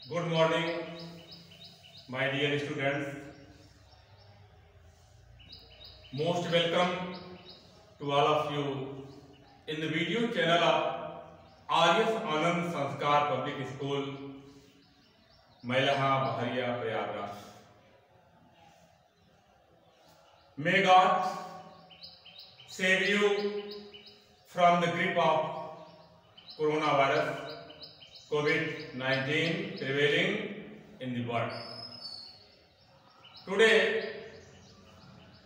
Good morning, my dear students. Most welcome to all of you in the video channel of RS Anand Sanskar Public School, Mailaha, Bahariya, Prayagraj. May God save you from the grip of coronavirus, COVID-19 prevailing in the world. Today,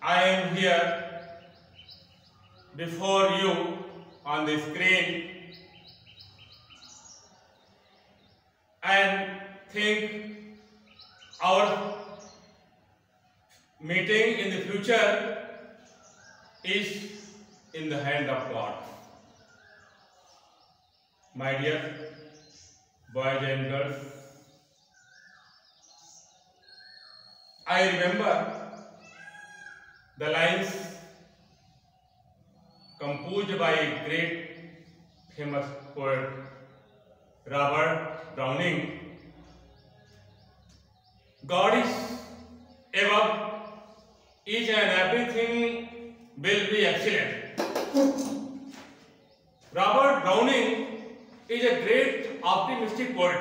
I am here before you on the screen and think our meeting in the future is in the hand of God. My dear boys and girls, I remember the lines composed by great famous poet Robert Browning. God is above, each and everything will be excellent. Robert Browning is a great optimistic poet.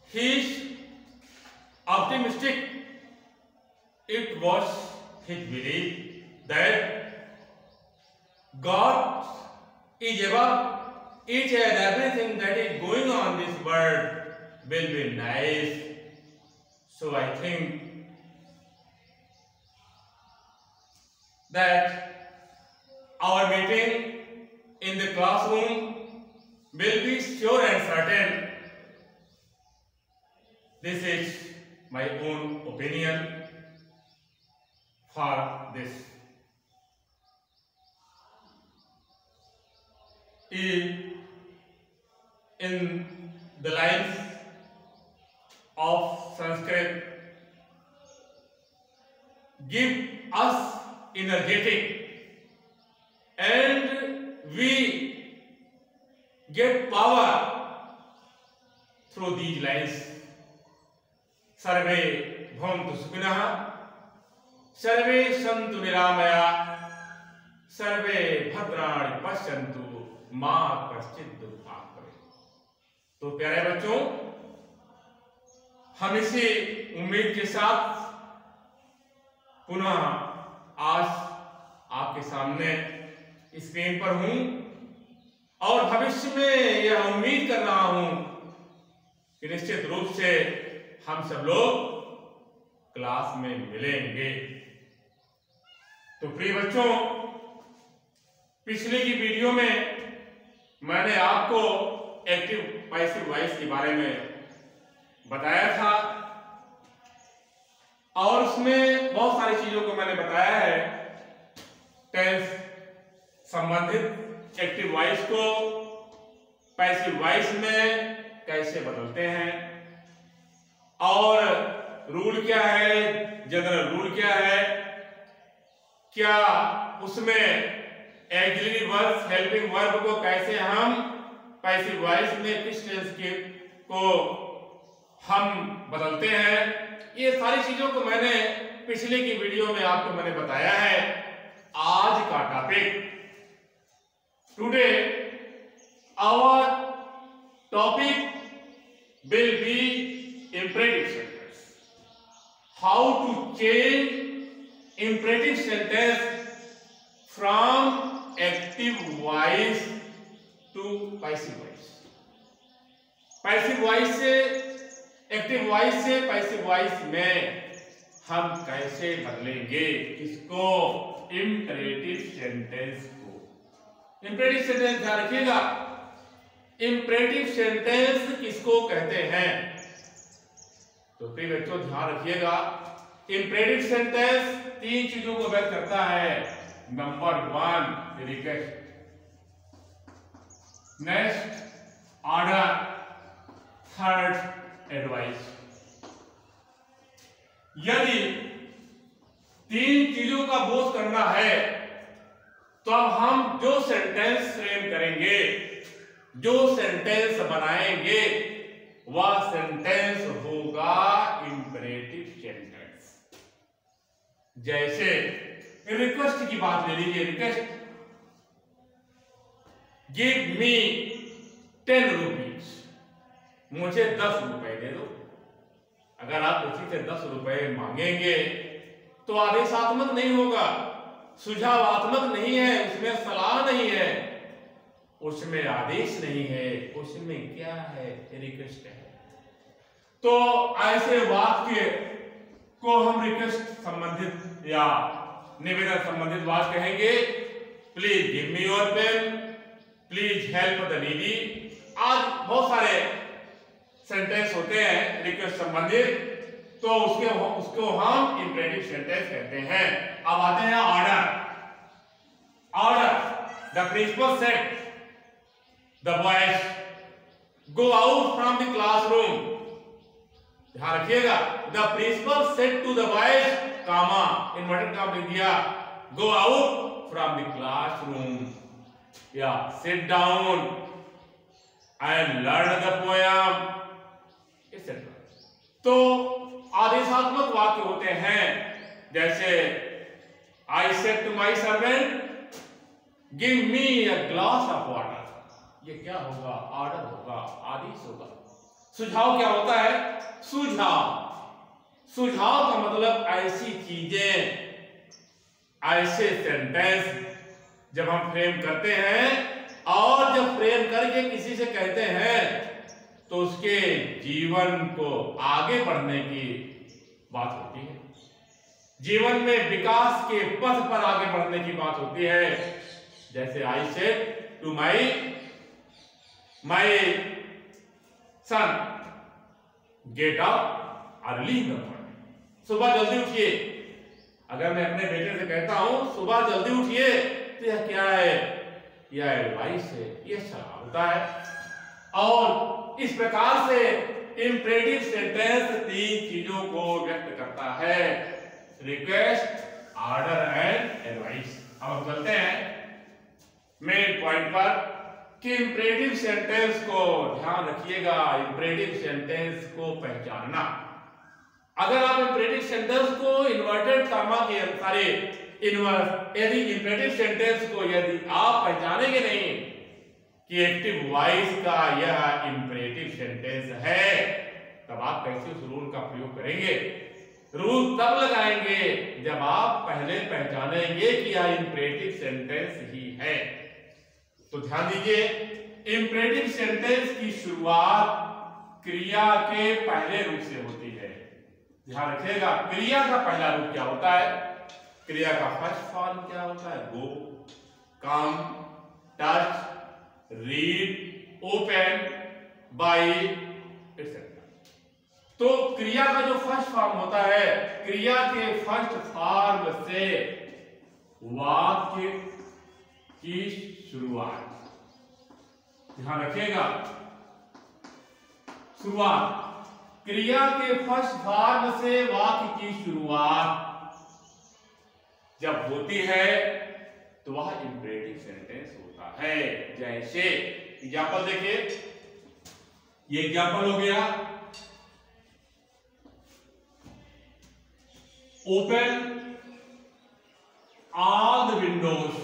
He is optimistic. It was his belief that God is above, each and everything that is going on in this world will be nice. So I think that our meeting in the classroom will be sure and certain. This is my own opinion for this. In the lines of Sanskrit, give us energetic and we get power through these lines. Sarve bhavantu sukhinah, sarve santu niramaya, सर्वे भद्राणि पश्यन्तु मां कश्चित् दुःखं भवेत्। तो प्यारे बच्चों, हम इसी उम्मीद के साथ पुनः आज आपके सामने स्क्रीन पर हूं और भविष्य में यह उम्मीद कर रहा हूं कि निश्चित रूप से हम सब लोग क्लास में मिलेंगे। तो प्रिय बच्चों, पिछले की वीडियो में मैंने आपको एक्टिव पैसिव वॉइस के बारे में बताया था और उसमें बहुत सारी चीजों को मैंने बताया है। टेंस संबंधित एक्टिव वॉइस को पैसिव वॉइस में कैसे बदलते हैं और रूल क्या है, जनरल रूल क्या है, क्या उसमें ऑक्सिलरी वर्ब हेल्पिंग वर्ब को कैसे हम पैसिव वॉइस में किस टेंस के को हम बदलते हैं, ये सारी चीजों को मैंने पिछले की वीडियो में आपको मैंने बताया है। आज का topic, today our topic will be imperative sentence, how to change imperative sentence from active voice to passive voice. Passive voice से एक्टिव वॉइस से पैसिव वॉइस में हम कैसे बदलेंगे किसको, इंपरेटिव सेंटेंस को। इंपरेटिव सेंटेंस ध्यान रखिएगा, इंपरेटिव सेंटेंस किसको कहते हैं। तो प्रिय बच्चों ध्यान रखिएगा, इंपरेटिव सेंटेंस तीन चीजों को व्यक्त करता है। Number one, request, next order, third advice. यदि तीन चीजों का बोध करना है तो अब हम जो सेंटेंस फ्रेम करेंगे, जो सेंटेंस बनाएंगे, वह सेंटेंस होगा इंपरेटिव सेंटेंस। जैसे रिक्वेस्ट की बात ले लीजिए, रिक्वेस्ट, गिव मी 10 रुपीज, मुझे 10 रुपए दे दो। अगर आप उसी से 10 रुपए मांगेंगे तो आदेशात्मक नहीं होगा, सुझावात्मक नहीं है, उसमें सलाह नहीं है, उसमें आदेश नहीं है, उसमें क्या है, रिक्वेस्ट है। तो ऐसे वाक्य को हम रिक्वेस्ट संबंधित या निवेदन संबंधित वाक्य कहेंगे। Please give me your pen, please help the needy. आज बहुत सारे सेंटेंस होते हैं रिक्वेस्ट संबंधित, तो उसको हम इंपरेटिव सेंटेंस कहते हैं। अब आते हैं order. Order, the principal said the boys go out from the classroom. ध्यान रखिएगा, the principal said to the boys, comma inverted comma लिख दिया, go out from the classroom या sit down and learn the poem etcetera. तो आदेशात्मक वाक्य होते हैं, जैसे I said to my servant give me a glass of water. ये क्या होगा, ऑर्डर होगा, आदेश होगा। सुझाव क्या होता है, सुझाव। सुझाव का मतलब ऐसी चीजें, ऐसे सेंटेंस जब हम फ्रेम करते हैं और जब फ्रेम करके किसी से कहते हैं तो उसके जीवन को आगे बढ़ने की बात होती है, जीवन में विकास के पथ पर आगे बढ़ने की बात होती है। जैसे I said to my son get up early in the morning, सुबह जल्दी उठिए। अगर मैं अपने बेटे से कहता हूं सुबह जल्दी उठिए, तो यह क्या है, यह एडवाइस है, यह सलाह होता है। और इस प्रकार से इंपरेटिव सेंटेंस 3 चीजों को व्यक्त करता है, रिक्वेस्ट, ऑर्डर एंड एडवाइस। अब हम चलते हैं मेन पॉइंट पर कि इंपरेटिव सेंटेंस को ध्यान रखिएगा, इंपरेटिव सेंटेंस को पहचानना। अगर आप इंपरेटिव सेंटेंस को इन्वर्टेड कामा के अनुसार यदि इंपरेटिव सेंटेंस को यदि आप पहचानेंगे नहीं कि एक्टिव वॉइस का यह इंपरेटिव सेंटेंस है, तब आप कैसे उस रूल का प्रयोग करेंगे। रूल तब लगाएंगे जब आप पहले पहचानेंगे कि यह इंपरेटिव सेंटेंस ही है। तो ध्यान दीजिए, इंपरेटिव सेंटेंस की शुरुआत क्रिया के पहले रूप से होती है। ध्यान रखिएगा, क्रिया का पहला रूप क्या होता है, क्रिया का फर्स्ट फॉर्म क्या होता है, go, come, touch, read, open, buy etcetera. तो क्रिया का जो फर्स्ट फॉर्म होता है, क्रिया के फर्स्ट फॉर्म से वाक्य की शुरुआत, ध्यान रखिएगा, शुरुआत, क्रिया के फर्स्ट फॉर्म से वाक्य की शुरुआत जब होती है तो वह इंपरेटिव सेंटेंस होता है। जैसे एग्जांपल देखिए, ये एग्जांपल हो गया, open all the Windows,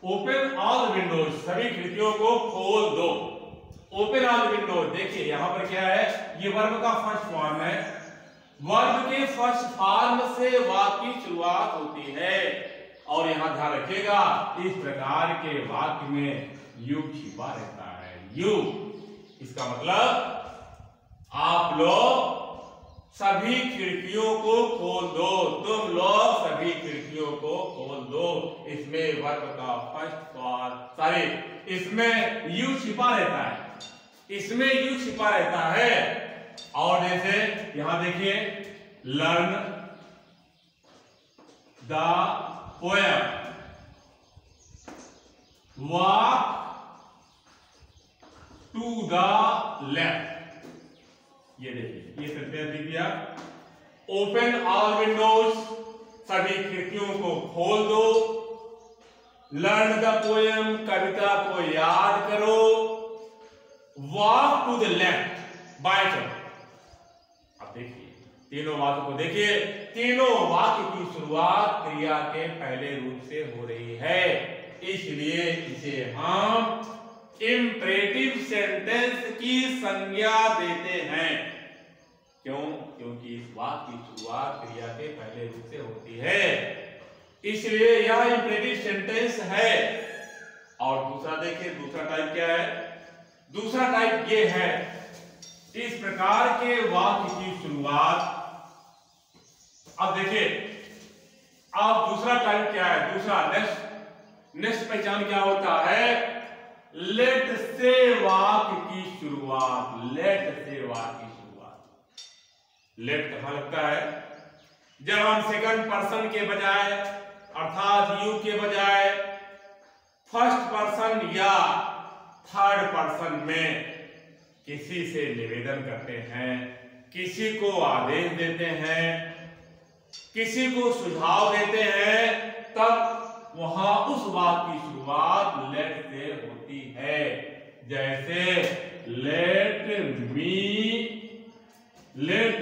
open all the Windows, सभी खिड़कियों को खोल दो। ओपन ऑल द विंडोज, देखिए यहां पर क्या है, ये वर्ब का फर्स्ट फॉर्म है। वर्ब के फर्स्ट फॉर्म से वाक्य की शुरुआत होती है। और यहां ध्यान रखिएगा, इस प्रकार के वाक्य में यू छिपा रहता है। यू, इसका मतलब आप लोग सभी खिड़कियों को खोल दो, तुम लोग सभी खिड़कियों को खोल दो। इसमें वर्ब का फर्स्ट फॉर्म, सॉरी, इसमें यू छिपा रहता है, इसमें यू छिपा रहता है। और जैसे यहां देखिए, learn the poem, walk to the left, ये देखिए, ये सेंटेंस लिख दिया। ओपन ऑल विंडोज, सभी खिड़कियों को खोल दो। लर्न द पोएम, कविता को याद करो, वॉक टू द लेफ्ट, बाएं चलो। अब देखिए तीनों वाक्य को देखिए, तीनों वाक्य की शुरुआत क्रिया के पहले रूप से हो रही है, इसलिए इसे हम इंपरेटिव सेंटेंस की संज्ञा देते हैं। क्यों? क्योंकि इस वाक्य की शुरुआत क्रिया के पहले रूप से होती है, इसलिए यह इंपरेटिव सेंटेंस है। और दूसरा देखिए, दूसरा टाइप क्या है? दूसरा टाइप ये है, इस प्रकार के वाक्य की शुरुआत। अब देखिए, अब दूसरा टाइप क्या है? दूसरा नेक्स्ट पहचान क्या होता है? लेट से वाक्य की शुरुआत, लेट से वाक्य की शुरुआत। लेट कहां लगता है? जब हम सेकंड पर्सन के बजाय अर्थात यू के बजाय फर्स्ट पर्सन या थर्ड पर्सन में किसी से निवेदन करते हैं, किसी को आदेश देते हैं, किसी को सुझाव देते हैं, तब वहां उस वाक्य की शुरुआत लेट से होती है। जैसे let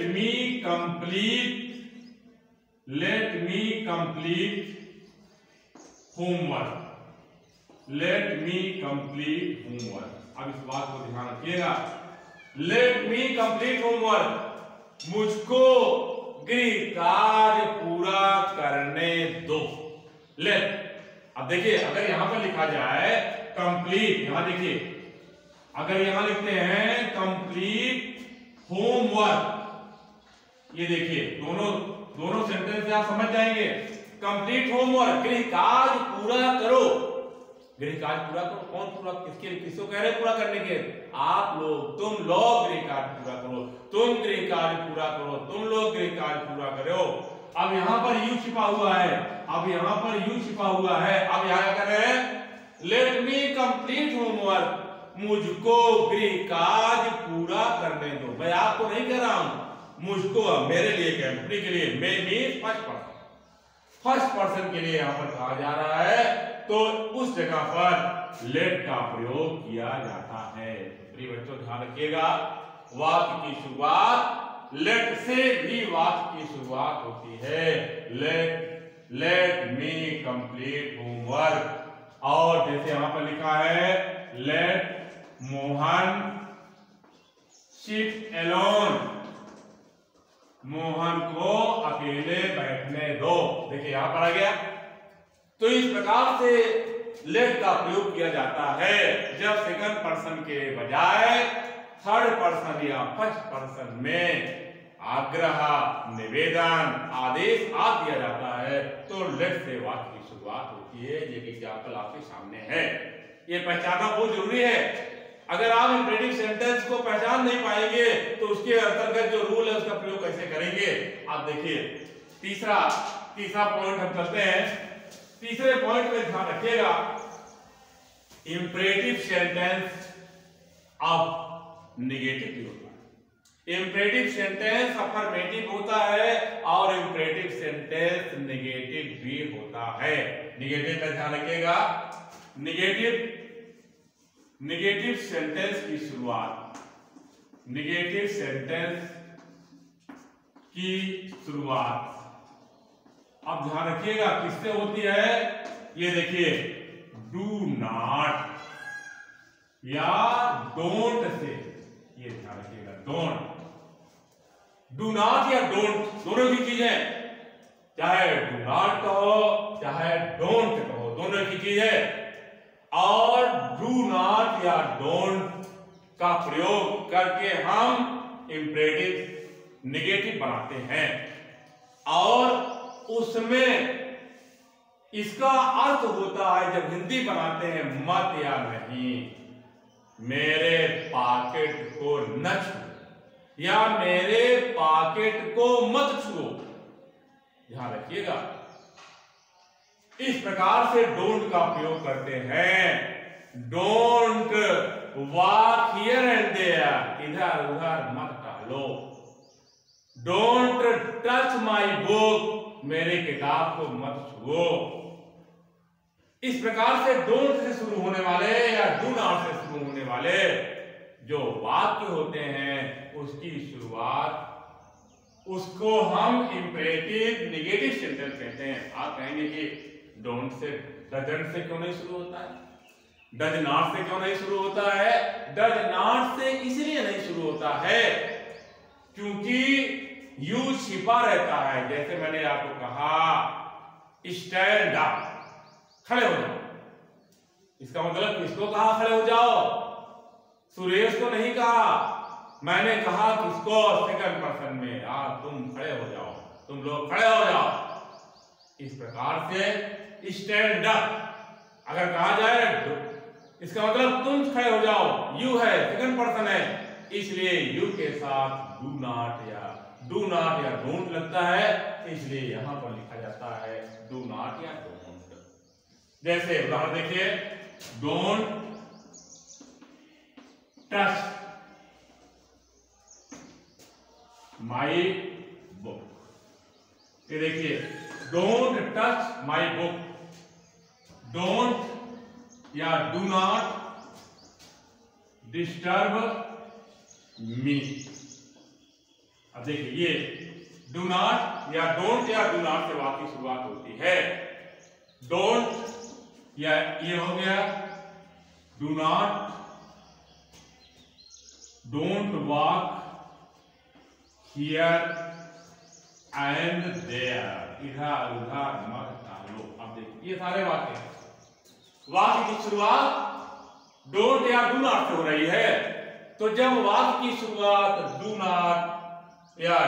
me complete homework, let me complete homework. अब इस बात को ध्यान रखिएगा, लेट मी कंप्लीट होमवर्क, मुझको गृह कार्य पूरा करने दो। लेट, अब देखिए अगर यहां पर लिखा जाए कंप्लीट, यहां देखिए अगर यहां लिखते हैं कंप्लीट होमवर्क, ये देखिए दोनों सेंटेंस से आप समझ जाएंगे। कंप्लीट होमवर्क, गृह कार्य पूरा करो, गृह कार्य पूरा करो। कौन पूरा, किसको कह रहे पूरा करने के? आप लोग, तुम लोग गृह कार्य पूरा करो, तुम गृह कार्य पूरा करो, तुम लोग गृह कार्य पूरा करो। अब यहां पर यू छिपा हुआ है, अब यहां पर यू छिपा हुआ है। अब यहां क्या कर रहे हैं? लेट मी कंप्लीट होमवर्क, मुझको गृह कार्य पूरा करने दो। मैं आपको नहीं कह रहा हूं, मुझको, मेरे लिए कह, अपने के लिए, मैं मीन फर्स्ट पर्सन के लिए यहां पर कहा जा रहा है, तो उस जगह पर लेट का प्रयोग किया जाता है। प्रिय बच्चों ध्यान रखिएगा, वाक्य की शुरुआत लेट से भी वाक्य की शुरुआत होती है। लेट मी कंप्लीट होमवर्क, और जैसे यहां पर लिखा है let Mohan sit alone, Mohan को अकेले बैठने दो। देखिए यहां पर आ गया। तो इस प्रकार से लेट का प्रयोग किया जाता है जब सेकंड पर्सन के बजाय थर्ड पर्सन या फर्स्ट पर्सन में आग्रह, निवेदन, आदेश आप दिया जाता है, तो लेट से वाक्य की शुरुआत होती है। ये एग्जाम्पल आपके सामने है, ये पहचानना बहुत जरूरी है। अगर आप इंपरेटिव सेंटेंस को पहचान नहीं पाएंगे तो उसके अंतर्गत जो रूल है उसका प्रयोग कैसे करेंगे? आप देखिए तीसरा पॉइंट हम करते हैं। तीसरे पॉइंट में ध्यान रखिएगा, इंपरेटिव सेंटेंस अब निगेटिव भी होता है। इंपरेटिव सेंटेंस अफर्मेटिव होता है और इंपरेटिव सेंटेंस निगेटिव भी होता है। निगेटिव में ध्यान रखिएगा, निगेटिव सेंटेंस की शुरुआत, निगेटिव सेंटेंस की शुरुआत अब ध्यान रखिएगा किससे होती है? ये देखिए, डू नॉट या डोंट से, ये ध्यान रखिएगा, डू नॉट या डोंट, दोनों की चीजें, चाहे डू नॉट कहो चाहे डोंट कहो, दोनों की चीज है। और डू नॉट या डोंट का प्रयोग करके हम इंपरेटिव निगेटिव बनाते हैं, और उसमें इसका अर्थ होता है, जब हिंदी बनाते हैं, मत या नहीं, मेरे पॉकेट को न छुओ या मेरे पॉकेट को मत छुओ। ध्यान रखिएगा, इस प्रकार से डोंट का प्रयोग करते हैं। Don't walk here and there, इधर उधर मत टहलो। डोंट टच माई बुक, मेरे किताब को मत छुओ। इस प्रकार से डोंट से शुरू होने वाले या डू नॉट से शुरू होने वाले जो वाक्य होते हैं उसकी शुरुआत, उसको हम इंपरेटिव नेगेटिव सेंटेंस कहते हैं। आप कहेंगे कि डोंट से, डजंट से क्यों नहीं शुरू होता है, डज नॉट से क्यों नहीं शुरू होता है? डज नॉट से इसलिए नहीं शुरू होता है क्योंकि यू छिपा रहता है। जैसे मैंने आपको कहा स्टैंड अप, खड़े हो जाओ, इसका मतलब किसको कहा खड़े हो जाओ? सुरेश को नहीं कहा, मैंने कहा किसको? सेकंड पर्सन में, तुम खड़े हो जाओ, तुम लोग खड़े हो जाओ। इस प्रकार से स्टैंड अप अगर कहा जाए इसका मतलब तुम खड़े हो जाओ, यू है, सेकंड पर्सन है, इसलिए यू के साथ डू नॉट या डोंट लगता है, इसलिए यहां पर लिखा जाता है डू नॉट या डोंट। जैसे उदाहरण देखिए, डोंट टच माई बुक। ये देखिए, don't touch my book, don't या डू नॉट डिस्टर्ब मी। अब देखिए, ये डू नॉट या डोंट से वाक्य की शुरुआत होती है। डोंट या ये हो गया, do not, don't walk here and there, इधर उधर मत टहलो। अब देखिए, ये सारे वाक्य की शुरुआत डोंट या डू नॉट से हो रही है। तो जब वाक्य की शुरुआत डू नॉट या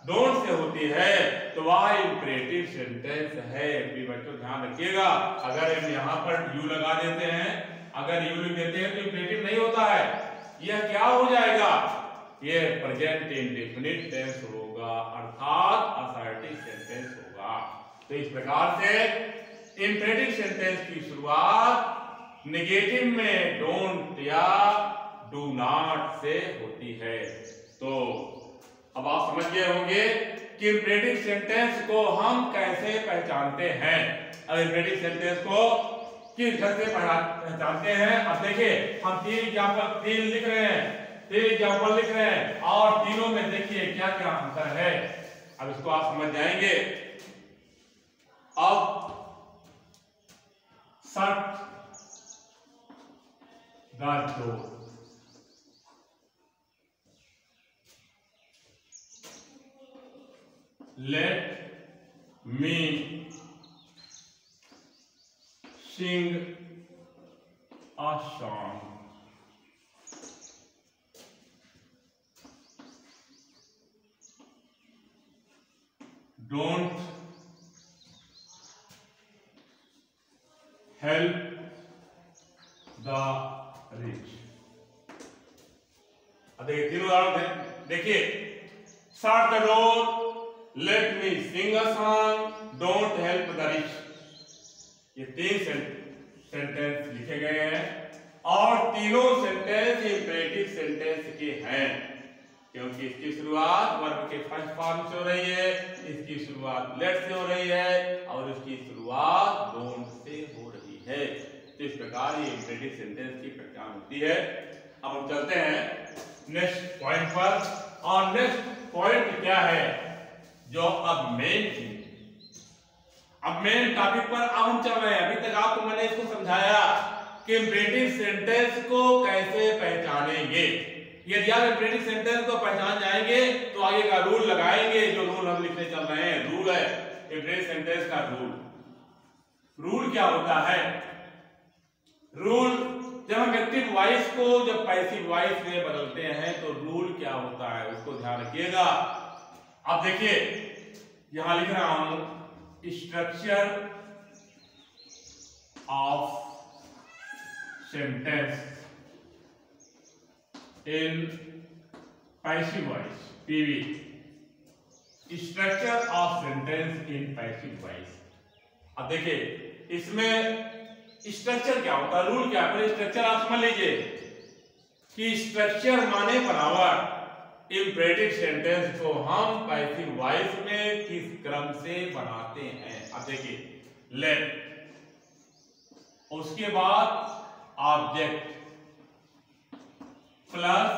डोंट से होती है तो वह इंपरेटिव सेंटेंस है। बच्चों ध्यान रखिएगा, अगर हम यहाँ पर यू लगा देते हैं, अगर यू लिख देते हैं तो इंपरेटिव नहीं होता है। यह क्या हो जाएगा? यह प्रेजेंट इंडेफिनिट टेंस होगा, अर्थात असर्टिव सेंटेंस होगा। तो इस प्रकार से इंपरेटिव सेंटेंस की शुरुआत नेगेटिव में डोंट या डू नॉट से होती है। तो अब आप समझ गए होंगे कि इंपरेटिव सेंटेंस को हम कैसे पहचानते हैं। अब इंपरेटिव सेंटेंस को किस ढंग से पहचानते हैं? अब देखिए, हम तीन लिख रहे हैं और तीनों में देखिए क्या क्या अंतर है। अब इसको आप समझ जाएंगे। अब shut the door, let me sing a song, don't help the rich। अब देखिए, तीनों उदाहरण देखिए, shut the door, let me sing a song, don't help the rich। ये तीन सेंटेंस लिखे गए हैं और तीनों सेंटेंस इंपरेटिव सेंटेंस के हैं, क्योंकि इसकी शुरुआत वर्ब के फर्स्ट फॉर्म से हो रही है, इसकी शुरुआत लेट से हो रही है और इसकी शुरुआत डोंट से हो रही है। तो इस प्रकार ये इंपरेटिव सेंटेंस की पहचान होती है। अब हम चलते हैं नेक्स्ट पॉइंट पर, और नेक्स्ट पॉइंट क्या है? जो अब मेन टॉपिक पर अब हम चल रहे हैं। अभी तक आपको मैंने इसको समझाया कि इंपरेटिव सेंटेंस को कैसे पहचानेंगे। यदि आप इंपरेटिव सेंटेंस को पहचान जाएंगे तो आगे का रूल लगाएंगे। जो रूल हम लिखने चल रहे हैं, रूल है इंपरेटिव सेंटेंस का रूल क्या होता है? रूल, जब हम एक्टिव वॉइस को जब पैसिव वॉइस में बदलते हैं तो रूल क्या होता है, उसको ध्यान रखिएगा। अब देखिए, यहां लिख रहा हूं structure of sentence in passive voice, PV, structure of sentence in passive voice. अब देखिए, इसमें स्ट्रक्चर क्या होता है, रूल क्या है? स्ट्रक्चर आप समझ लीजिए कि स्ट्रक्चर माने बनावट। इंपरेटिव सेंटेंस को हम पैसिव वॉइस में किस क्रम से बनाते हैं? अब देखिए, लेट, उसके बाद object plus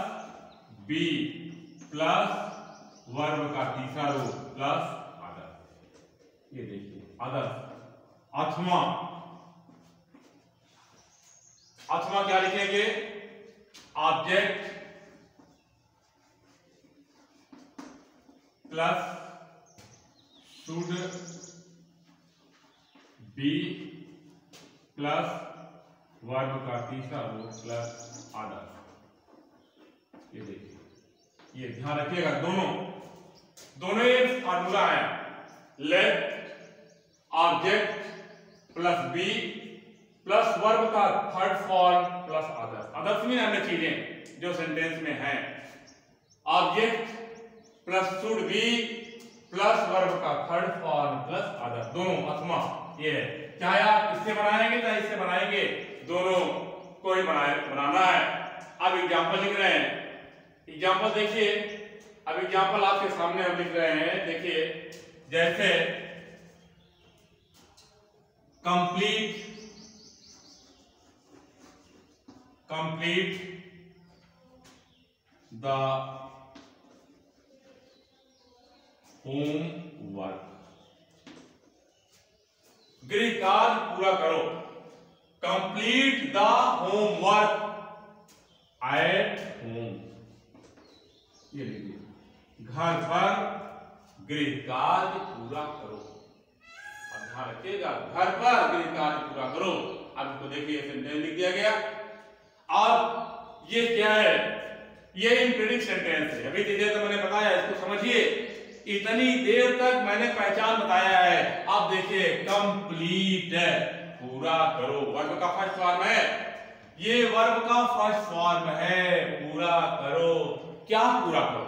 be plus verb का तीसरा रूप प्लस अदर। ये देखिए अदर अथवा, अथवा क्या लिखेंगे? Object plus should be plus verb का तीसरा रूप प्लस अदर। ये देखिए, ये ध्यान रखिएगा, दोनों ही फार्मूला है। Let object plus be plus verb का third form plus others. Others में अन्य चीजें जो सेंटेंस में है। Object plus should be plus verb का थर्ड फॉर्म प्लस अदर्स, दोनों अथवा। ये है, चाहे आप इससे बनाएंगे चाहे इससे बनाएंगे, दोनों को ही बनाना है। अब एग्जाम्पल लिख रहे हैं, एग्जाम्पल देखिए। अब एग्जाम्पल आपके सामने हम लिख रहे हैं, देखिए जैसे कंप्लीट द होमवर्क, गृह कार्य पूरा करो। Complete the homework at home, ये लिखिए, घर पर गृह कार्य पूरा करो। और ध्यान रखिएगा, घर पर गृह कार्य पूरा करो। अब इसको देखिए, सेंटेंस लिख दिया गया। अब ये क्या है? ये इंप्रेडिक्ट सेंटेंस है। अभी चीजें तो मैंने बताया, इसको समझिए। इतनी देर तक मैंने पहचान बताया है। अब देखिए, कंप्लीट पूरा करो, वर्ब का फर्स्ट फॉर्म है। ये वर्ब का फर्स्ट फॉर्म है, पूरा करो। क्या पूरा करो?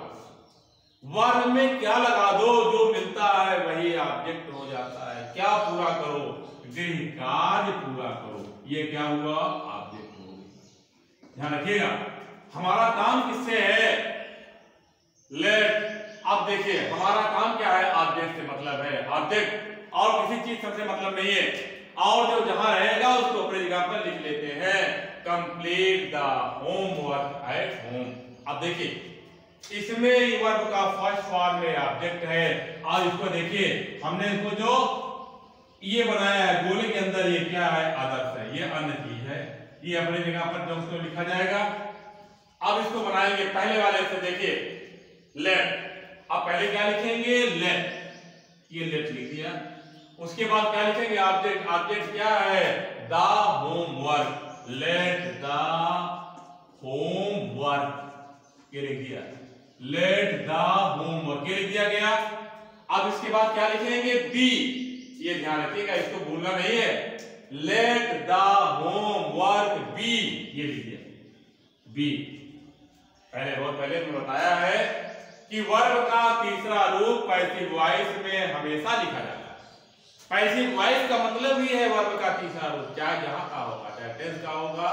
वर्ब में क्या लगा दो, जो मिलता है वही ऑब्जेक्ट हो जाता है। क्या पूरा करो? गृह कार्य पूरा करो। ये क्या हुआ? ऑब्जेक्ट हो गया। ध्यान रखिएगा, हमारा काम किससे है? लेट। अब देखिए, हमारा काम क्या है? ऑब्जेक्ट से मतलब है, ऑब्जेक्ट, और किसी चीज से मतलब नहीं है। और जो जहां रहेगा उसको अपनी जगह पर लिख लेते हैं, complete the homework at home. अब देखिए, इसमें वर्ब का फर्स्ट फॉर्म में ऑब्जेक्ट है। और इसको देखिए, हमने इसको जो ये बनाया है गोले के अंदर, ये क्या है? आदर्श है, ये अन्य चीज है। ये अपनी जगह पर जो उसको लिखा जाएगा। अब इसको बनाएंगे पहले वाले से, देखिए लेट। अब पहले क्या लिखेंगे? लेट, ये लेट लिख दिया। उसके बाद क्या लिखेंगे? ऑब्जेक्ट। ऑब्जेक्ट क्या है? The homework, let the homework, ये लिख दिया। लेट द होमवर्क, ये लिख दिया गया। अब इसके बाद क्या लिखेंगे? बी। ये ध्यान रखिएगा, इसको भूलना नहीं है। लेट द होमवर्क बी, ये लिख दिया बी। बहुत पहले मैंने बताया है कि वर्ब का तीसरा रूप पैसिव वॉइस में हमेशा लिखा जाता है। पैसिव वॉइस का मतलब ही है वर्ब का तीसरा रूप, चाहे जहां का होगा, चाहे टेंस का होगा,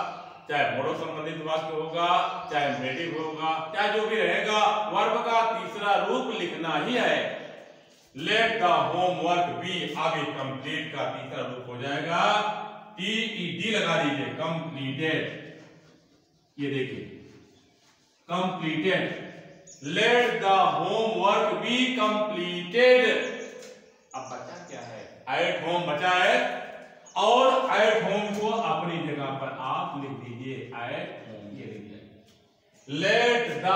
चाहे मोडो संबंधित वाक्य होगा, चाहे इम्परेटिव होगा, चाहे जो भी रहेगा, वर्ब का तीसरा रूप लिखना ही है। लेट द होमवर्क बी, आगे कंप्लीट का तीसरा रूप हो जाएगा TED लगा दीजिए, कंप्लीटेड। ये देखिए, completed. Let the homework be completed. अब बचा क्या है? एट होम बचा है, और एट होम को अपनी जगह पर आप लिख दीजिए, एट होम, ये लिख दिया। Let the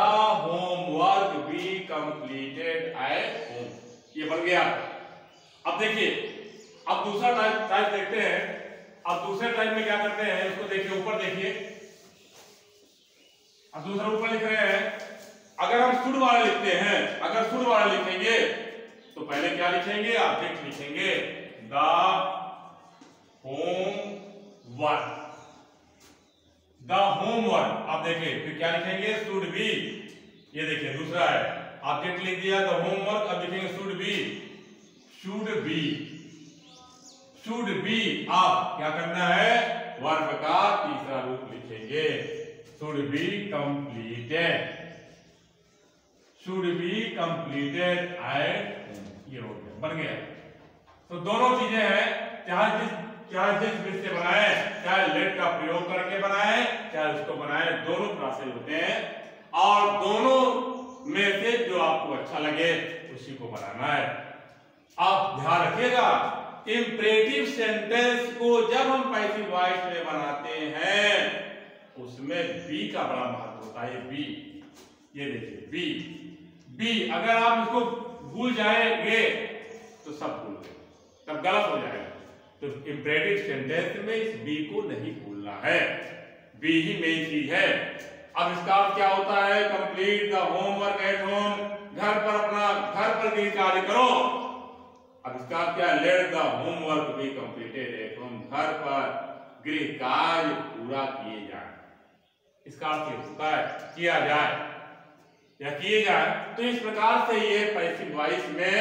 homework B completed at home, ये बन गया। अब देखिए, अब दूसरा टाइप देखते हैं। अब दूसरे टाइप में क्या करते हैं, उसको देखिए, ऊपर देखिए। अब दूसरा ऊपर लिख रहे हैं, अगर हम शुड वाला लिखते हैं, अगर शुड वाला लिखेंगे तो पहले क्या लिखेंगे? ऑब्जेक्ट लिखेंगे, द होमवर्क, द होमवर्क। अब देखिए, फिर क्या लिखेंगे? Should B. ये देखिए, दूसरा है, ऑब्जेक्ट लिख दिया द होमवर्क, अब लिखेंगे should be, should be, should be. अब क्या करना है? वर्ब का तीसरा रूप लिखेंगे, should be completed, should be completed at, ये हो गया, बन गया। तो दोनों चीजें हैं, चाहे जिस चाहे जिस ब्रिज से बनाए, चाहे लेड का प्रयोग करके बनाए, चाहे उसको बनाए, दोनों प्रोसेस होते हैं और दोनों में से जो आपको अच्छा लगे उसी को बनाना है। आप ध्यान रखिएगा, इंपरेटिव सेंटेंस को जब हम पैसिव वॉइस में बनाते हैं उसमें बी का बड़ा महत्व होता है। बी, ये देखिए बी अगर आप इसको भूल जाएंगे तो सब भूल गए, तब गलत हो जाएगा। तो इंपरेटिव सेंटेंस में इस बी को नहीं भूलना है, बी ही मेन चीज है। अब इसका अर्थ क्या होता है? Complete the homework at home, घर पर अपना घर पर गृह कार्य करो। अब इसका अर्थ क्या है? Let the homework B completed at home, घर पर गृह कार्य पूरा किए जाए। इसका अर्थ ये होता है किया जाए या किए जाए। तो इस प्रकार से ये पैसिव वॉइस में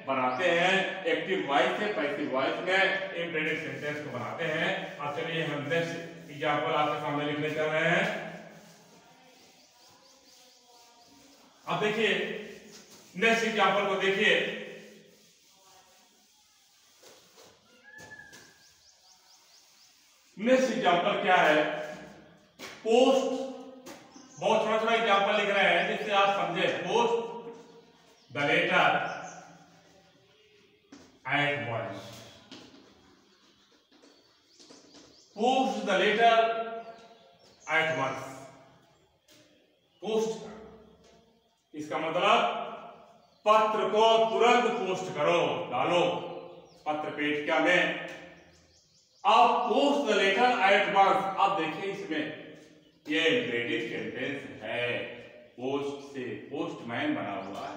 बनाते हैं, एक्टिव वॉइस से पैसिव वॉइस में इंपरेटिव सेंटेंस को बनाते हैं। अब चलिए हम नेक्स्ट एग्जांपल आपके सामने लिखने जा रहे हैं। अब देखिए नेक्स्ट एग्जांपल को देखिए। नेक्स्ट एग्जांपल क्या है? पोस्ट, बहुत छोटा छोटा एग्जांपल लिख रहे हैं जिससे आप समझे। Post the letter at once, post the letter at once. Post, इसका मतलब पत्र को तुरंत पोस्ट करो, डालो पत्र पेटिका में। अब post the letter at once, अब देखिए इसमें ये इंपरेटिव सेंटेंस है। पोस्ट से पोस्टमैन बना हुआ है,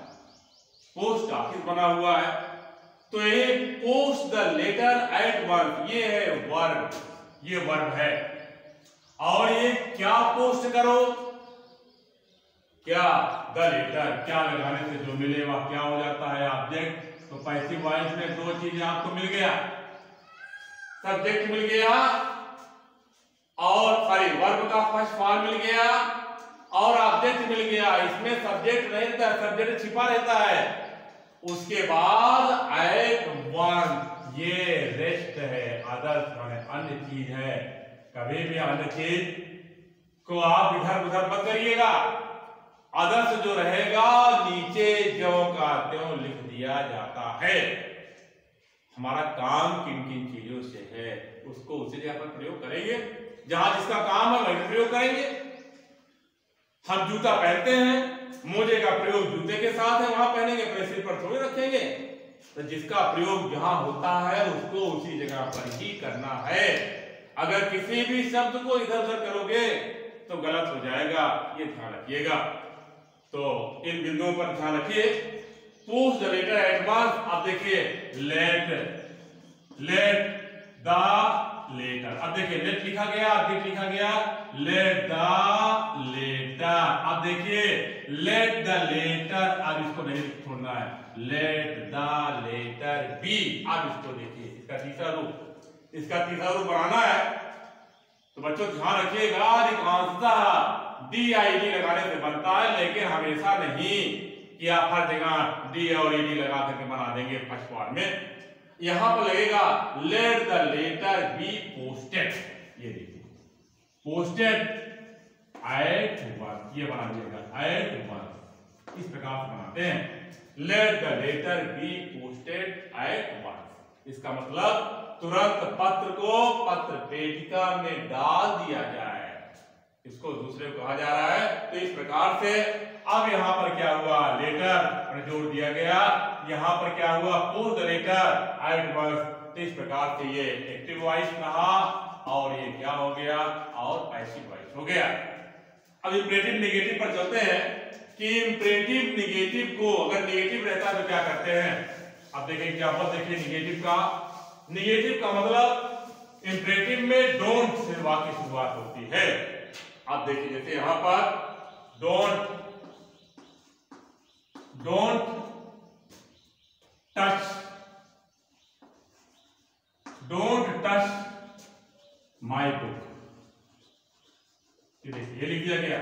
पोस्ट ऑफिस बना हुआ है, तो ये post the letter at once, ये है वर्ब, ये वर्ब है। और ये क्या पोस्ट करो? क्या? द लेटर, क्या लगाने से जो मिले वह क्या हो जाता है? ऑब्जेक्ट। तो पैसिव वॉइस में दो चीजें आपको मिल गया, सब्जेक्ट मिल गया और वर्ब का फर्स्ट फॉर्म मिल गया और ऑब्जेक्ट मिल गया। इसमें सब्जेक्ट नहीं रहता, सब्जेक्ट छिपा रहता है। उसके बाद एट वन, ये रेस्ट है, अदर्स माने अन्य चीज है। कभी भी अन्य चीज को आप इधर उधर मत करिएगा। अदर्स जो रहेगा नीचे जो का त्यों लिख दिया जाता है। हमारा काम किन किन चीजों से है उसको उसी जगह पर प्रयोग करेंगे, जहां जिसका काम है वही प्रयोग करेंगे। हम जूता पहनते हैं, मोजे का प्रयोग जूते के साथ है, वहां पहनेंगे, अपने सिर पर थोड़ी रखेंगे। तो जिसका प्रयोग जहां होता है उसको उसी जगह पर ही करना है। अगर किसी भी शब्द को इधर उधर करोगे तो गलत हो जाएगा, ये ध्यान रखिएगा। तो इन बिंदुओं पर ध्यान रखिए। Post the letter at once, अब देखिए लेट द लेटर, अब देखिए लेट लिखा गया, अब लिखा गया लेट द लेटर। अब देखिए लेट द लेटर, अब इसको नहीं छोड़ना है, लेट द लेटर बी। अब इसको देखिए, इसका तीसरा रूप बनाना है। तो बच्चों ध्यान रखिएगा, अधिकांशतः DID लगाने से बनता है, लेकिन हमेशा नहीं कि आप हर जगह डी और ईडी लगा करके बना देंगे फर्स्ट फॉर्म में। यहां पर लगेगा let the letter be posted, ये देखिए पोस्टेड एट वन, ये बना दीजिएगा एट वन, इस प्रकार से बनाते हैं। Let the letter be posted at one, इसका मतलब तुरंत पत्र को पत्र पेटिका में डाल दिया जाए, इसको दूसरे को कहा जा रहा है। तो इस प्रकार से अब यहां पर क्या हुआ, लेटर जोड़ दिया गया, यहां पर क्या हुआ, post the letter at once. तो इस प्रकार से ये एक्टिव वॉइस रहा और ये क्या हो गया, और पैसिव वॉइस हो गया। अब इंपरेटिव नेगेटिव पर चलते हैं कि इंपरेटिव नेगेटिव को अगर नेगेटिव रहता है तो क्या करते हैं। अब देखिए एग्जांपल देखिए नेगेटिव का। नेगेटिव का मतलब इंपरेटिव में डोंट से वाक्य की शुरुआत होती है। अब देखिए जैसे यहां पर डोंट टच माई बुक, ये लिख दिया गया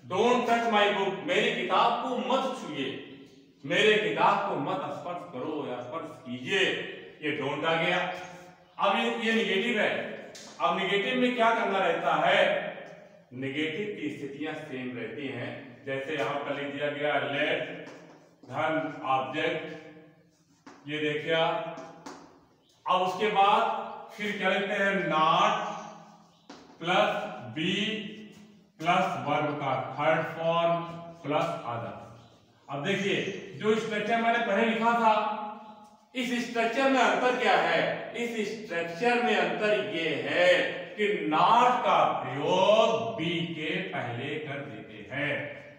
डोंट टच माई बुक, मेरी किताब को मत छुइए, मेरे किताब को मत स्पर्श करो या स्पर्श कीजिए, ये डोंट आ गया। अब ये निगेटिव है। अब निगेटिव में क्या करना रहता है, निगेटिव की स्थितियां सेम रहती हैं। जैसे यहां पर लिख दिया गया लेट धन ऑब्जेक्ट, ये देखिए। अब उसके बाद फिर क्या लिखते हैं, not plus be plus verb का थर्ड फॉर्म प्लस अदर। अब देखिए जो स्ट्रक्चर मैंने पहले लिखा था, इस स्ट्रक्चर में अंतर क्या है, इस स्ट्रक्चर में अंतर ये है कि नॉट का प्रयोग बी के पहले कर देते हैं।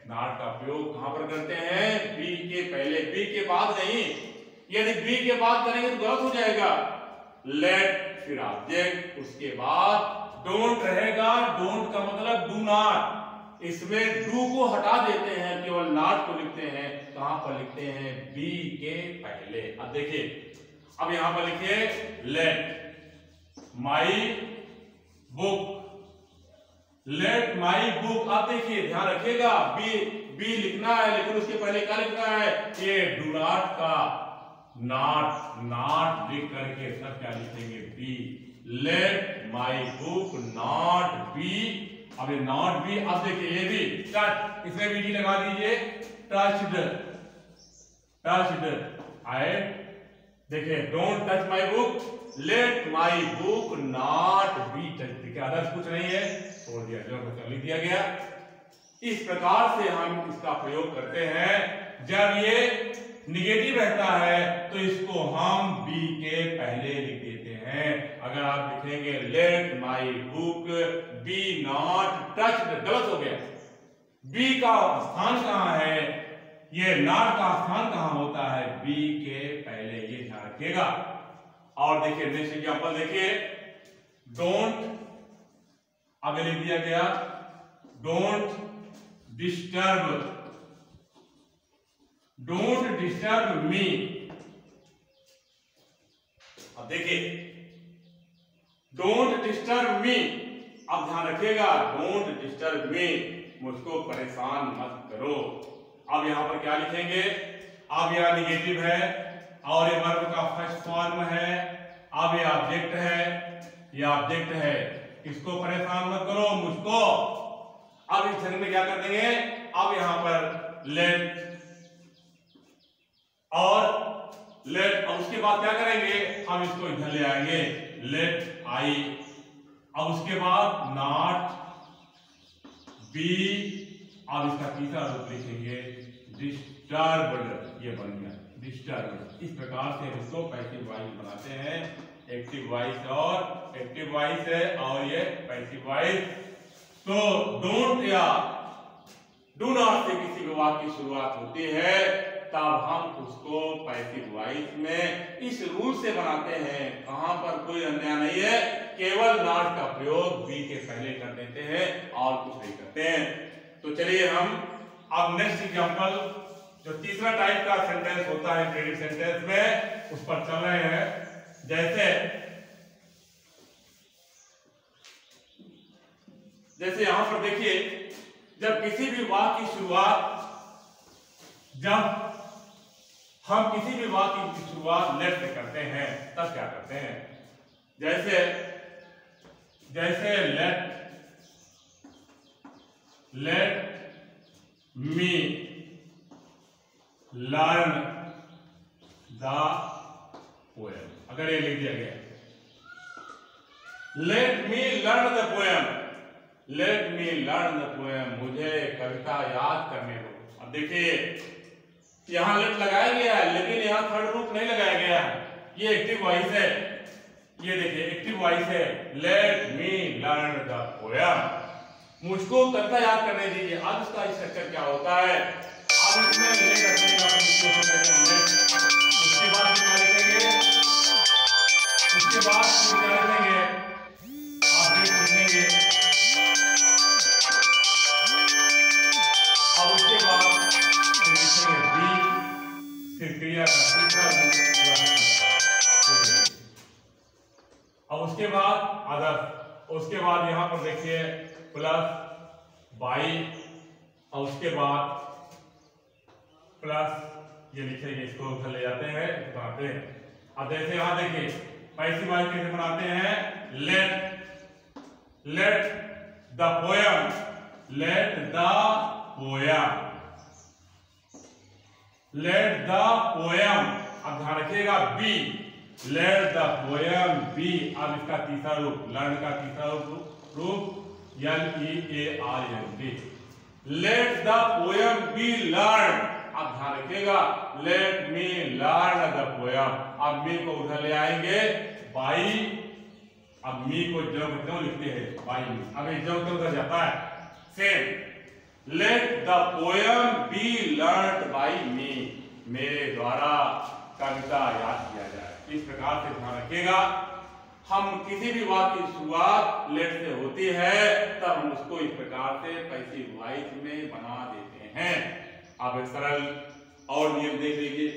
नॉट का प्रयोग कहां पर करते हैं, बी के पहले, बी के बाद नहीं। यदि बी के बाद करेंगे तो गलत हो जाएगा। लेट फिर ऑब्जेक्ट, उसके बाद डोंट रहेगा। डोंट का मतलब डू नॉट, इसमें डू को हटा देते हैं, केवल नॉट को लिखते हैं। कहां पर लिखते हैं, बी के पहले। अब देखिए, अब यहां पर लिखिए late my book, late my book. अब देखिए ध्यान रखिएगा, बी लिखना है, लेकिन उसके पहले क्या लिखना है, ये डू नॉट का नॉट लिख करके सब क्या लिखेंगे, be. Let my book not be. अब ये नॉट बी, अब देखिए ये भी टच, इसमें भी डी लगा दीजिए, टच्ड आई, देखिए don't touch my book, late my book not be touch. देखिए अदर्स कुछ नहीं है, छोड़ दिया, जो लिख दिया गया। इस प्रकार से हम इसका प्रयोग करते हैं। जब ये निगेटिव रहता है तो इसको हम बी के पहले लिख देते हैं। अगर आप लिखेंगे let my book be not touched, गलत हो गया। बी का स्थान कहां है, ये नॉट का स्थान कहां होता है, बी के पहले, ये ध्यान रखिएगा। और देखिए नेक्स्ट एग्जांपल देखिए, डोंट, आगे लिख दिया गया don't disturb, don't disturb me. अब देखिए डोंट डिस्टर्ब मी, अब ध्यान रखिएगा, डोंट डिस्टर्ब मी, मुझको परेशान मत करो। अब यहां पर क्या लिखेंगे, अब यह निगेटिव है और ये वर्ब का फर्स्ट फॉर्म है। अब ये ऑब्जेक्ट है, ये ऑब्जेक्ट है, इसको परेशान मत करो, मुझको। अब इस जगह में क्या कर देंगे, अब यहां पर लेट और लेट, और उसके बाद क्या करेंगे, हम इसको इधर ले आएंगे, लेट आई। अब उसके बाद नॉट बी, अब इसका तीसरा रूप लिखेंगे डिस्टर्ब्ड, ये बन गया डिस्टर्ब्ड। इस प्रकार से हम इसको पैसिव वॉइस बनाते हैं। एक्टिव वॉइस और एक्टिव वॉइस है और ये पैसिव वॉइस। तो डोंट या डू नॉट से किसी भी वाक्य की शुरुआत होती है, तब हम उसको पैसिव वॉइस में इस रूल से बनाते हैं। कहां पर कोई अन्याय नहीं है, केवल नॉट का प्रयोग बी के पहले कर देते हैं और कुछ नहीं करते हैं। तो चलिए हम अब नेक्स्ट एग्जांपल, जो तीसरा टाइप का सेंटेंस होता है क्रेडिट सेंटेंस में, उस पर चल रहे हैं। जैसे यहां पर देखिए, जब किसी भी वाक्य की शुरुआत, जब हम किसी भी वाक्य की शुरुआत लेट से करते हैं, तब क्या करते हैं, जैसे late me learn the poem. अगर ये लिख दिया गया late me learn the poem, late me learn the poem, मुझे कविता याद करने दो। अब देखिए यहां लेट लगाया गया है, लेकिन यहां थर्ड रूप नहीं लगाया गया है, ये एक्टिव वॉइस है। ये देखिए एक्टिव वॉइस है, late me learn the poem, मुझको कविता याद करने दीजिए। अब इसका स्ट्रक्चर क्या होता है, अब इसमें लेट रखने का उसके बाद क्या लिखेंगे, उसके बाद क्या लिखेंगे, आप लिखेंगे, अब उसके बाद लिखेंगे बी, फिर क्रिया का तीसरा रूप, अब उसके बाद अदर, उसके बाद यहां पर देखिए प्लस बाई, और उसके बाद प्लस ये लिखेंगे, इसको उधर ले जाते हैं, बनाते हैं। अब जैसे यहां देखिए पैसिव वॉइस कैसे बनाते हैं? Let the poem, let the poem, let the poem. अब ध्यान रखिएगा be, let the poem be. अब इसका तीसरा रूप, लर्न का तीसरा रूप LEARND, let the poem be learn. अब ध्यान रखिएगा, let me learn the poem. अब मी को उधर ले आएंगे बाई, अब मी को जब क्यों लिखते हैं बाई मी, अब ये जब तो उधर जाता है। Same, let the poem be learn by me, मेरे द्वारा कविता याद किया जाए। इस प्रकार से ध्यान रखिएगा, हम किसी भी वाक्य की शुरुआत लेट से होती है तब हम उसको इस प्रकार से पैसिव वॉइस में बना देते हैं। अब एक सरल और नियम देख लीजिए,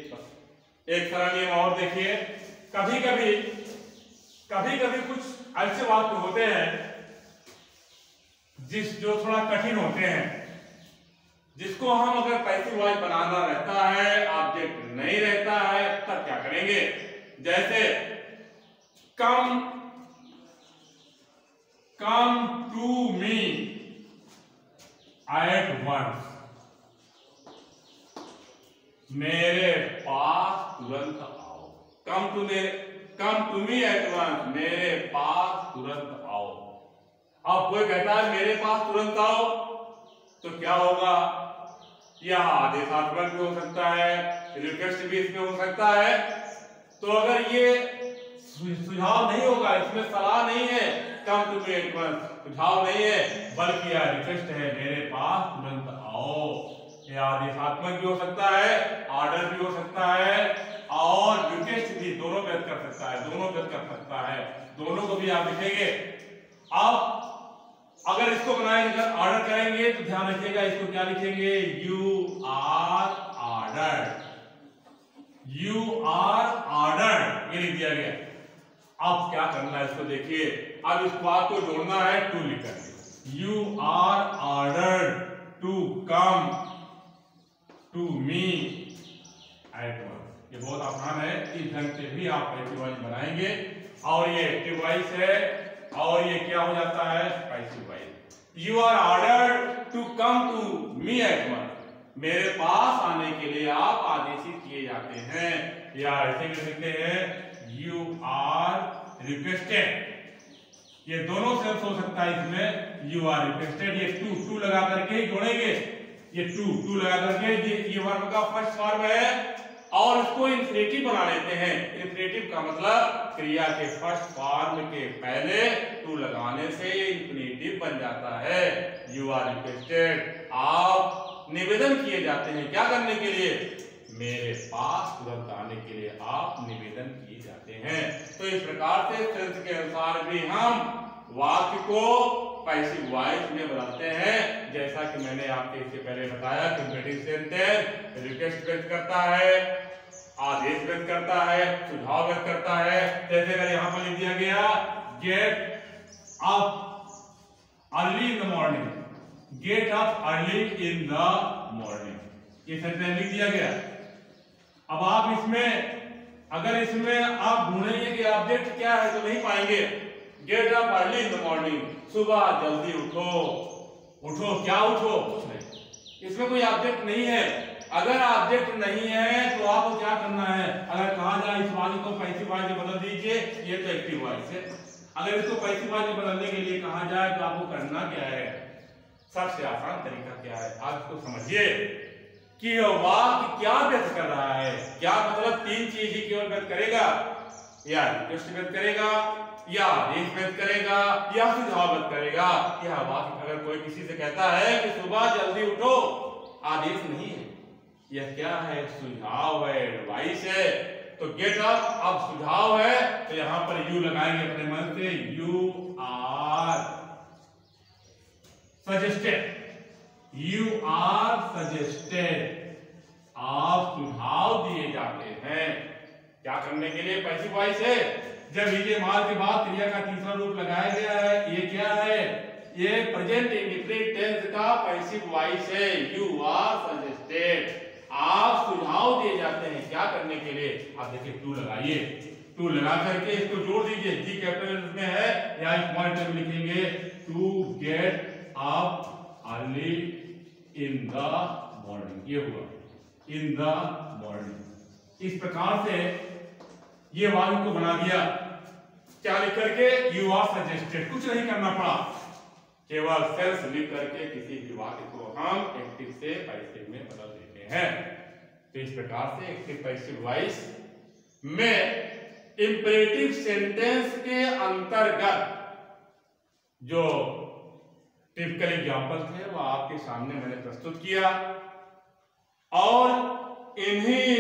एक सरल नियम और देखिए। कभी कभी कुछ ऐसे वाक्य होते हैं जो थोड़ा कठिन होते हैं, जिसको हम अगर पैसिव वॉइस बनाना रहता है, ऑब्जेक्ट नहीं रहता है, तब क्या करेंगे? जैसे come to me at once, मेरे पास तुरंत आओ। Come to me at once, मेरे पास तुरंत आओ। अब कोई कहता है मेरे पास तुरंत आओ, तो क्या होगा? यह आदेशात्मक भी हो सकता है, रिक्वेस्ट भी इसमें हो सकता है। तो अगर ये सुझाव नहीं होगा, इसमें सलाह नहीं है, come to me at once सुझाव नहीं है, बल्कि यह रिक्वेस्ट है, मेरे पास तुरंत आओ। यह आदेशात्मक भी हो सकता है, ऑर्डर भी हो सकता है, और रिक्वेस्ट भी दोनों व्यक्त कर सकता है, दोनों व्यक्त कर सकता है, दोनों को भी आप लिखेंगे। अब अगर इसको बनाएंगे, ऑर्डर करेंगे, तो ध्यान रखिएगा इसको क्या लिखेंगे? You are ordered, you are ordered, ये लिख दिया गया। अब क्या करना है इसको देखिए, अब इस बात को जोड़ना है, टू लिख करके, you are ordered to come to me at once. ये बहुत आसान है, इस ढंग से भी आप पैसिव वॉइस बनाएंगे। और ये एक्टिव वॉइस है, और ये क्या हो जाता है? Passive voice. You are ordered to come to me at once, मेरे पास आने के लिए आप आदेशित किए जाते हैं। या ऐसे भी लिखते हैं, यू आर रिक्वेस्टेड। ये दोनों सेंस हो सकता है इसमें, यू आर रिक्वेस्टेड। ये टू लगा करके जोड़ेंगे, ये टू लगा करके ये वर्ब का फर्स्ट फॉर्म है, और इसको इंफिनिटिव बना लेते हैं। इंफिनिटिव का मतलब क्रिया के फर्स्ट फॉर्म के पहले टू लगाने से ये इंफिनिटिव बन जाता है। यू आर रिक्वेस्टेड, आप निवेदन किए जाते हैं, क्या करने के लिए? मेरे पास तुरंत आने के लिए आप निवेदन किए जाते हैं। तो इस प्रकार से सेंस के अनुसार भी हम वाक्य को पैसिव वॉइस में बदलते हैं। जैसा कि मैंने आपके इससे पहले बताया कि इंपेरेटिव सेंटेंस रिक्वेस्ट व्यक्त करता है, आदेश व्यक्त करता है, सुझाव व्यक्त करता है। जैसे अगर यहाँ पर लिख दिया गया, gate up early in the morning, gate up early in the morning, ये सेंटेंस लिख दिया गया। अब आप इसमें अगर इसमें आप ढूंढेंगे कि ऑब्जेक्ट क्या है तो नहीं पाएंगे। Gate up early in the morning, सुबह जल्दी उठो। उठो, क्या उठो? कुछ नहीं, इसमें कोई ऑब्जेक्ट नहीं है। अगर ऑब्जेक्ट नहीं है तो आपको क्या करना है? अगर कहा जाए इस वाक्य को पैसिव वॉइस में बदल दीजिए, ये तो एक्टिव वॉइस है। अगर इसको पैसिव वॉइस में बदलने के लिए कहा जाए तो आपको करना क्या है? सबसे आसान तरीका क्या है? आप इसको समझिए कि यह वाक्य क्या व्यक्त कर रहा है। क्या मतलब तीन चीज ही केवल व्यक्त करेगा, या रिक्वेस्ट व्यक्त करेगा, या आदेश व्यक्त करेगा, या सुझाव व्यक्त करेगा। यह वाक्य अगर कोई किसी से कहता है कि सुबह जल्दी उठो, आदेश नहीं है, यह क्या है? सुझाव है, एडवाइस है। तो गेट अप अब सुझाव है, तो यहां पर यू लगाएंगे अपने मन से, you are suggested, you are suggested, आप सुझाव दिए जाते हैं। क्या करने के लिए? पैसिव वॉइस है। जब ये माल के बाद क्रिया का तीसरा रूप लगाया गया है, ये क्या है? ये प्रेजेंट इंडिफिनिट टेंस का पैसिव वॉइस है। यू आर सजेस्टेड, आप सुझाव दिए जाते हैं। क्या करने के लिए? आप देखिए टू लगाइए, टू लगा करके इसको जोड़ दीजिए, जी कैपिटल में है, यहाँ स्मॉल लेटर में लिखेंगे to get up early in the morning, ये हुआ इन द मॉर्निंग। इस प्रकार से ये वाक्य को बना दिया, क्या लिख करके, यू आर सजेस्टेड, कुछ नहीं करना पड़ा, केवल सेल्स लिख करके किसी भी वाक्य को हम एक्टिव से पैसिव में बदल देते हैं। तो इस प्रकार से एक्टिव पैसिव वॉइस में इंपरेटिव सेंटेंस के अंतर्गत जो टिपिकल एग्जाम्पल थे वो आपके सामने मैंने प्रस्तुत किया, और इन्हीं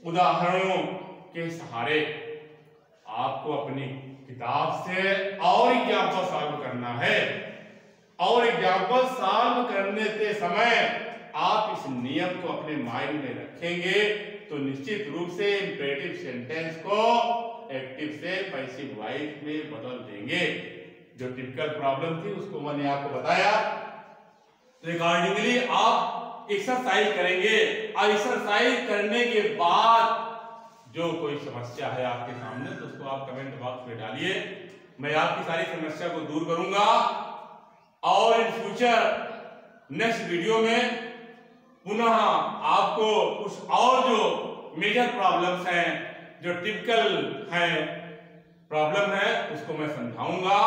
उदाहरणों के सहारे आपको अपनी किताब से और एग्जाम्पल सॉल्व करना है, और एग्जाम्पल सॉल्व करने के समय आप इस नियम को अपने माइंड में रखेंगे तो निश्चित रूप से इंपरेटिव सेंटेंस को एक्टिव से पैसिव वॉइस में बदल देंगे। जो टिपिकल प्रॉब्लम थी उसको मैंने आपको बताया, तो अकॉर्डिंगली आप एक्सरसाइज करेंगे, और एक्सरसाइज करने के बाद जो कोई समस्या है आपके सामने तो उसको आप कमेंट बॉक्स में डालिए, मैं आपकी सारी समस्या को दूर करूंगा, और इन फ्यूचर नेक्स्ट वीडियो में पुनः आपको कुछ और जो मेजर प्रॉब्लम्स हैं, जो टिपिकल है प्रॉब्लम है, उसको मैं समझाऊंगा।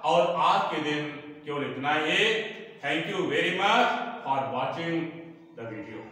और आज के दिन केवल इतना ही। Thank you very much for watching the video.